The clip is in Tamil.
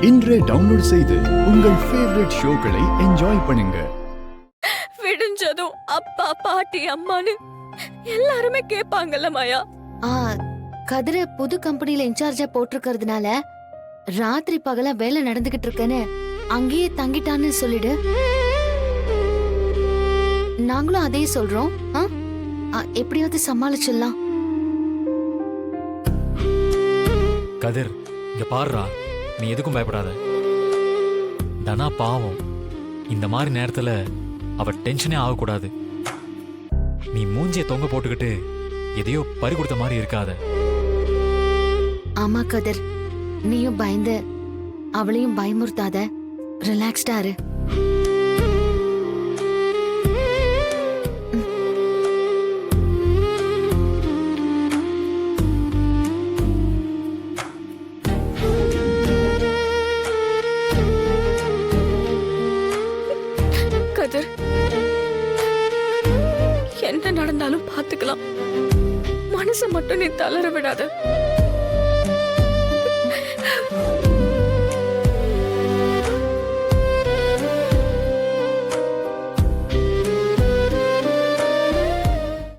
இன்றே டவுன்லோட் செய்து உங்கள் ஃபேவரட் ஷோக்களை என்ஜாய் பண்ணுங்க. விடிஞ்சதும் அப்பா பாட்டி அம்மான்னு எல்லாருமே கேட்பாங்கல்ல மாயா. கதிர புது கம்பெனில இன்சார்ஜா போட்டிருக்கிறதுனால ராத்திரி பகலா வேலை நடந்துகிட்டு இருக்கேன்னு அங்கேயே தங்கிட்டான்னு சொல்லிடு. நாங்களும் அதே சொல்றோம். எப்படியாவது சமாளிச்சிடலாம். கதிர், இங்க பாருடா, நீ எதுக்கும் பயப்படாத. தனா பாவம், இந்த மாதிரி நேரத்துல அவ டென்ஷனே ஆகக்கூடாது. நீ மூஞ்சிய தொங்க போட்டுக்கிட்டு எதையோ பறி கொடுத்த மாதிரி இருக்காத. ஆமா கதிர், நீயும் பயந்து அவளையும் பயமுறுத்தாத. ரிலாக்ஸ்டா இரு. கதிர், என்ன நடந்தாலும் பாத்துக்கலாம். மனசை மட்டும் நீ தளர விடாத.